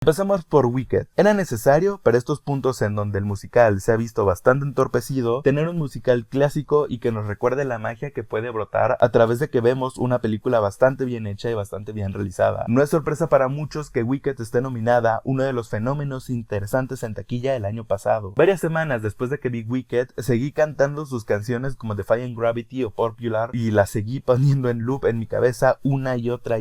Empezamos por Wicked. Era necesario, para estos puntos en donde el musical se ha visto bastante entorpecido, tener un musical clásico y que nos recuerde la magia que puede brotar a través de que vemos una película bastante bien hecha y bastante bien realizada. No es sorpresa para muchos que Wicked esté nominada, uno de los fenómenos interesantes en taquilla el año pasado. Varias semanas después de que vi Wicked, seguí cantando sus canciones como Defying Gravity o Popular y las seguí poniendo en loop en mi cabeza una y otra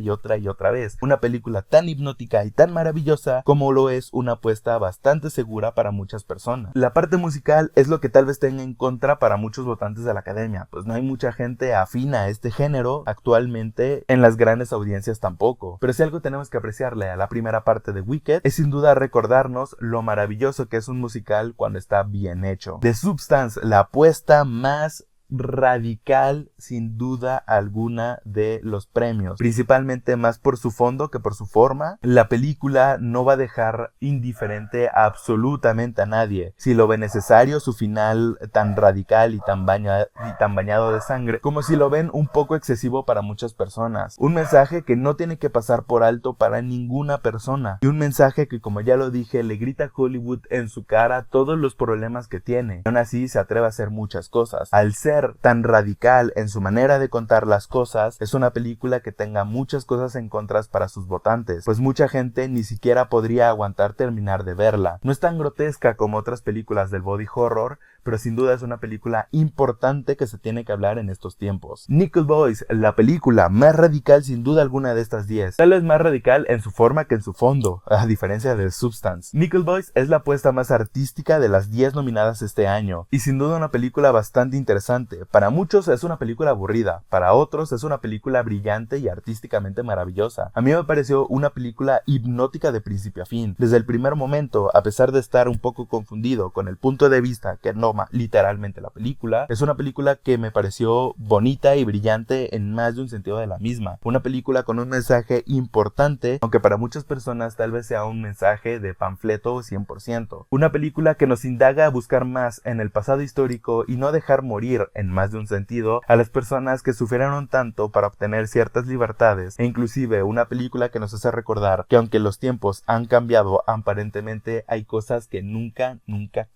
vez. Una película tan hipnótica y tan maravillosa como lo es una apuesta bastante segura para muchas personas. La parte musical es lo que tal vez tenga en contra para muchos votantes de la academia, pues no hay mucha gente afina a este género actualmente en las grandes audiencias tampoco. Pero si algo tenemos que apreciarle a la primera parte de Wicked es sin duda recordarnos lo maravilloso que es un musical cuando está bien hecho. The Substance, la apuesta más radical sin duda alguna de los premios, principalmente más por su fondo que por su forma. La película no va a dejar indiferente a absolutamente a nadie. Si lo ve necesario, su final tan radical y tan bañado de sangre, como si lo ven un poco excesivo para muchas personas. Un mensaje que no tiene que pasar por alto para ninguna persona, y un mensaje que, como ya lo dije, le grita a Hollywood en su cara todos los problemas que tiene. Aún así se atreve a hacer muchas cosas. Al ser tan radical en su manera de contar las cosas, es una película que tenga muchas cosas en contra para sus votantes, pues mucha gente ni siquiera podría aguantar terminar de verla. No es tan grotesca como otras películas del body horror, pero sin duda es una película importante que se tiene que hablar en estos tiempos. Nickel Boys, la película más radical sin duda alguna de estas 10. Tal vez más radical en su forma que en su fondo, a diferencia de Substance. Nickel Boys es la apuesta más artística de las 10 nominadas este año, y sin duda una película bastante interesante. Para muchos es una película aburrida, para otros es una película brillante y artísticamente maravillosa. A mí me pareció una película hipnótica de principio a fin. Desde el primer momento, a pesar de estar un poco confundido con el punto de vista que toma literalmente la película, es una película que me pareció bonita y brillante en más de un sentido de la misma. Una película con un mensaje importante, aunque para muchas personas tal vez sea un mensaje de panfleto 100%. Una película que nos indaga a buscar más en el pasado histórico y no dejar morir en más de un sentido a las personas que sufrieron tanto para obtener ciertas libertades, e inclusive una película que nos hace recordar que aunque los tiempos han cambiado, aparentemente hay cosas que nunca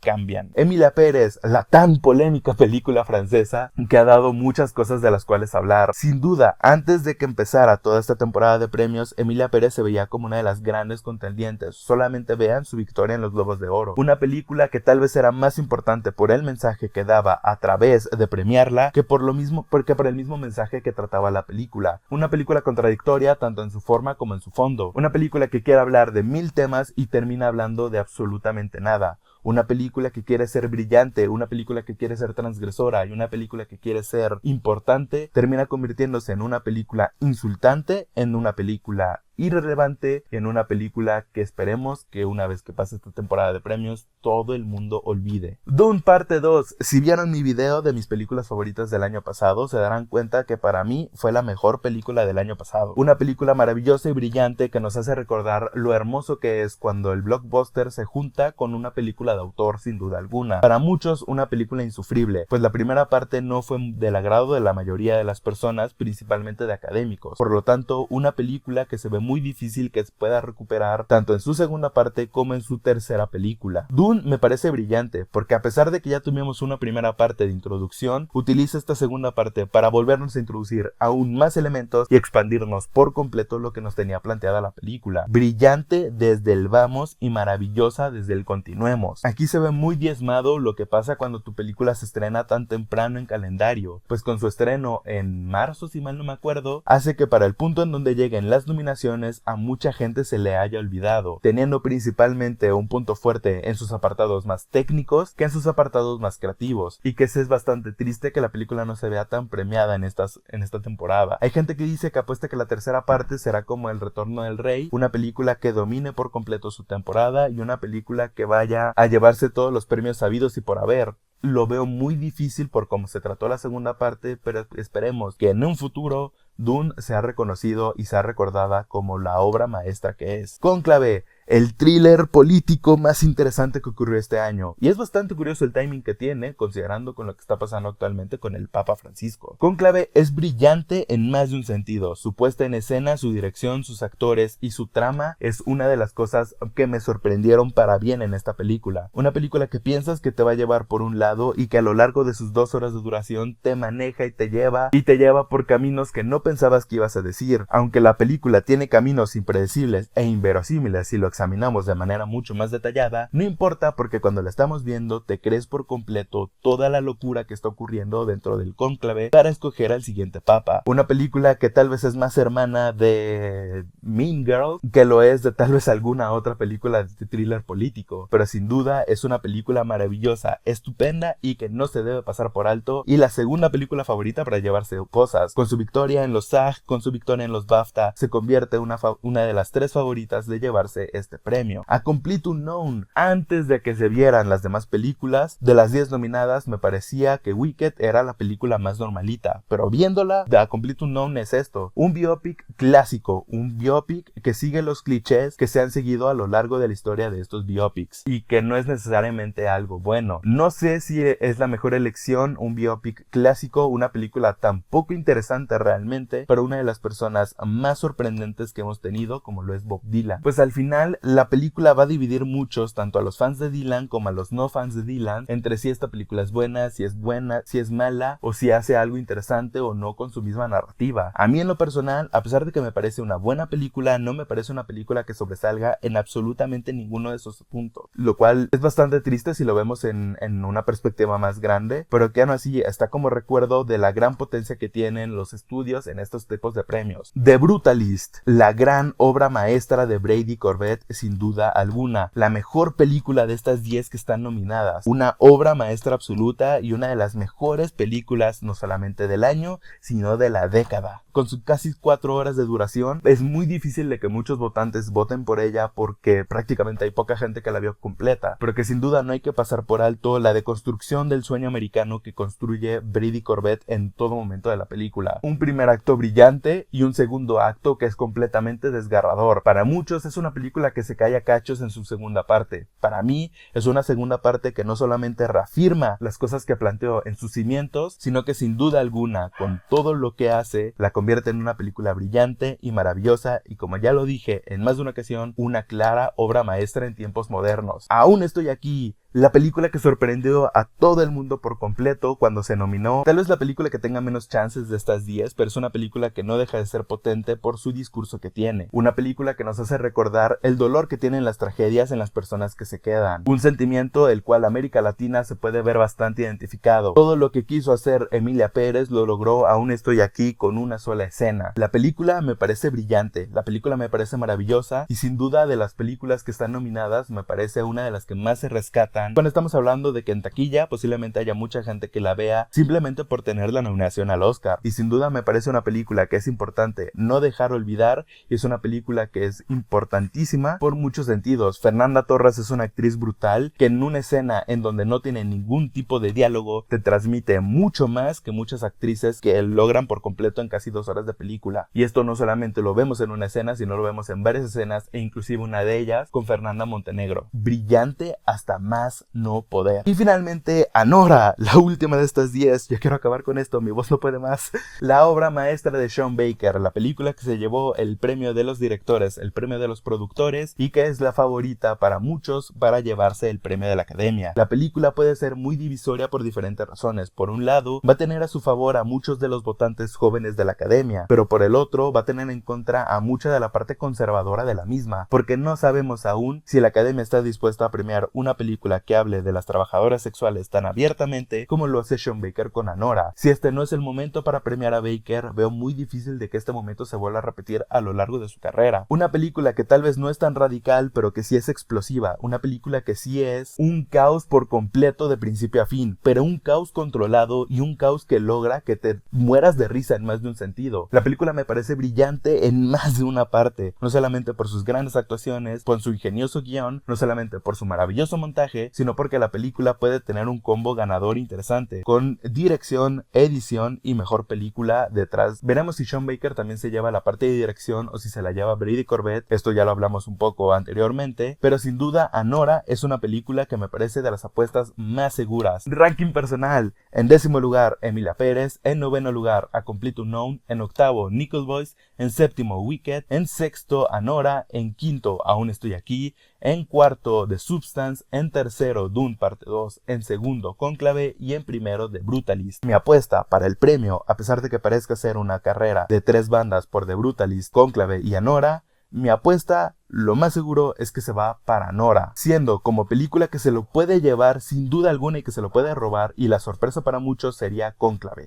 cambian. Emilia Pérez, la tan polémica película francesa que ha dado muchas cosas de las cuales hablar. Sin duda, antes de que empezara toda esta temporada de premios, Emilia Pérez se veía como una de las grandes contendientes. Solamente vean su victoria en los Globos de Oro. Una película que tal vez era más importante por el mensaje que daba a través de premiarla que por el mismo mensaje que trataba la película. Una película contradictoria tanto en su forma como en su fondo. Una película que quiere hablar de 1000 temas y termina hablando de absolutamente nada. Una película que quiere ser brillante, una película que quiere ser transgresora y una película que quiere ser importante, termina convirtiéndose en una película insultante, en una película irrelevante, en una película que esperemos que una vez que pase esta temporada de premios todo el mundo olvide. Dune parte 2. Si vieron mi video de mis películas favoritas del año pasado, se darán cuenta que para mí fue la mejor película del año pasado. Una película maravillosa y brillante que nos hace recordar lo hermoso que es cuando el blockbuster se junta con una película de autor, sin duda alguna. Para muchos una película insufrible, pues la primera parte no fue del agrado de la mayoría de las personas, principalmente de académicos. Por lo tanto, una película que se ve muy difícil que se pueda recuperar tanto en su segunda parte como en su tercera película. Dune me parece brillante porque a pesar de que ya tuvimos una primera parte de introducción, utiliza esta segunda parte para volvernos a introducir aún más elementos y expandirnos por completo lo que nos tenía planteada la película. Brillante desde el vamos y maravillosa desde el continuemos. Aquí se ve muy diezmado lo que pasa cuando tu película se estrena tan temprano en calendario, pues con su estreno en marzo, si mal no me acuerdo, hace que para el punto en donde lleguen las nominaciones a mucha gente se le haya olvidado, teniendo principalmente un punto fuerte en sus apartados más técnicos que en sus apartados más creativos, y que es bastante triste que la película no se vea tan premiada en esta temporada. Hay gente que dice que apuesta que la tercera parte será como El Retorno del Rey, una película que domine por completo su temporada y una película que vaya a llevarse todos los premios sabidos y por haber. Lo veo muy difícil por cómo se trató la segunda parte, pero esperemos que en un futuro Dune sea reconocido y sea recordada como la obra maestra que es. Cónclave, el thriller político más interesante que ocurrió este año. Y es bastante curioso el timing que tiene, considerando con lo que está pasando actualmente con el Papa Francisco. Cónclave es brillante en más de un sentido. Su puesta en escena, su dirección, sus actores y su trama es una de las cosas que me sorprendieron para bien en esta película. Una película que piensas que te va a llevar por un lado y que a lo largo de sus 2 horas de duración te maneja y te lleva por caminos que no pensabas que ibas a decir. Aunque la película tiene caminos impredecibles e inverosímiles si lo examinamos de manera mucho más detallada, no importa porque cuando la estamos viendo te crees por completo toda la locura que está ocurriendo dentro del cónclave para escoger al siguiente papa. Una película que tal vez es más hermana de Mean Girl que lo es de tal vez alguna otra película de thriller político, pero sin duda es una película maravillosa, estupenda y que no se debe pasar por alto, y la segunda película favorita para llevarse cosas. Con su victoria en los SAG, con su victoria en los BAFTA, se convierte en una de las 3 favoritas de llevarse este premio. A Complete Unknown, antes de que se vieran las demás películas, de las 10 nominadas me parecía que Wicked era la película más normalita, pero viéndola, A Complete Unknown es esto, un biopic clásico, un biopic que sigue los clichés que se han seguido a lo largo de la historia de estos biopics y que no es necesariamente algo bueno. No sé si es la mejor elección un biopic clásico, una película tan poco interesante realmente, pero una de las personas más sorprendentes que hemos tenido, como lo es Bob Dylan. Pues al final la película va a dividir muchos, tanto a los fans de Dylan como a los no fans de Dylan, entre si esta película es buena, si es mala, o si hace algo interesante o no con su misma narrativa. A mí en lo personal, a pesar de que me parece una buena película, no me parece una película que sobresalga en absolutamente ninguno de esos puntos, lo cual es bastante triste si lo vemos en una perspectiva más grande, pero que aún así está como recuerdo de la gran potencia que tienen los estudios en estos tipos de premios. The Brutalist, la gran obra maestra de Brady Corbet, sin duda alguna, la mejor película de estas 10 que están nominadas, una obra maestra absoluta y una de las mejores películas no solamente del año, sino de la década. Con sus casi 4 horas de duración, es muy difícil de que muchos votantes voten por ella porque prácticamente hay poca gente que la vio completa, pero que sin duda no hay que pasar por alto la deconstrucción del sueño americano que construye Brady Corbet en todo momento de la película. Un primer acto brillante y un segundo acto que es completamente desgarrador. Para muchos es una película que se cae a cachos en su segunda parte. Para mí es una segunda parte que no solamente reafirma las cosas que planteó en sus cimientos, sino que sin duda alguna, con todo lo que hace, la convierte en una película brillante y maravillosa y, como ya lo dije en más de una ocasión, una clara obra maestra en tiempos modernos. Aún estoy aquí. La película que sorprendió a todo el mundo por completo cuando se nominó. Tal vez la película que tenga menos chances de estas 10, pero es una película que no deja de ser potente por su discurso que tiene. Una película que nos hace recordar el dolor que tienen las tragedias en las personas que se quedan. Un sentimiento el cual América Latina se puede ver bastante identificado. Todo lo que quiso hacer Emilia Pérez lo logró Aún estoy aquí con una sola escena. La película me parece brillante, la película me parece maravillosa y sin duda de las películas que están nominadas me parece una de las que más se rescatan cuando estamos hablando de que en taquilla posiblemente haya mucha gente que la vea simplemente por tener la nominación al Oscar. Y sin duda me parece una película que es importante no dejar olvidar y es una película que es importantísima por muchos sentidos. Fernanda Torres es una actriz brutal que en una escena en donde no tiene ningún tipo de diálogo te transmite mucho más que muchas actrices que logran por completo en casi 2 horas de película. Y esto no solamente lo vemos en una escena, sino lo vemos en varias escenas e inclusive una de ellas con Fernanda Montenegro. Brillante hasta más no poder. Y finalmente Anora, la última de estas 10. Ya quiero acabar con esto, mi voz no puede más. La obra maestra de Sean Baker, la película que se llevó el premio de los directores, el premio de los productores y que es la favorita para muchos para llevarse el premio de la Academia. La película puede ser muy divisoria por diferentes razones. Por un lado, va a tener a su favor a muchos de los votantes jóvenes de la Academia, pero por el otro va a tener en contra a mucha de la parte conservadora de la misma, porque no sabemos aún si la Academia está dispuesta a premiar una película que hable de las trabajadoras sexuales tan abiertamente como lo hace Sean Baker con Anora. Si este no es el momento para premiar a Baker, veo muy difícil de que este momento se vuelva a repetir a lo largo de su carrera. Una película que tal vez no es tan radical, pero que sí es explosiva. Una película que sí es un caos por completo de principio a fin, pero un caos controlado y un caos que logra que te mueras de risa en más de un sentido. La película me parece brillante en más de una parte, no solamente por sus grandes actuaciones, por su ingenioso guión, no solamente por su maravilloso montaje, serie, sino porque la película puede tener un combo ganador interesante, con dirección, edición y mejor película detrás. Veremos si Sean Baker también se lleva la parte de dirección o si se la lleva Brady Corbet, esto ya lo hablamos un poco anteriormente, pero sin duda Anora es una película que me parece de las apuestas más seguras. Ranking personal: en 10º lugar Emilia Pérez, en 9º lugar A Complete Unknown, en 8º Nickel Boys, en 7º Wicked, en 6º Anora, en 5º Aún Estoy Aquí, en 4º The Substance, en 3º Dune Parte 2, en 2º Cónclave y en 1º The Brutalist. Mi apuesta para el premio, a pesar de que parezca ser una carrera de 3 bandas por The Brutalist, Cónclave y Anora, mi apuesta, lo más seguro, es que se va para Anora, siendo como película que se lo puede llevar sin duda alguna y que se lo puede robar, y la sorpresa para muchos sería Cónclave.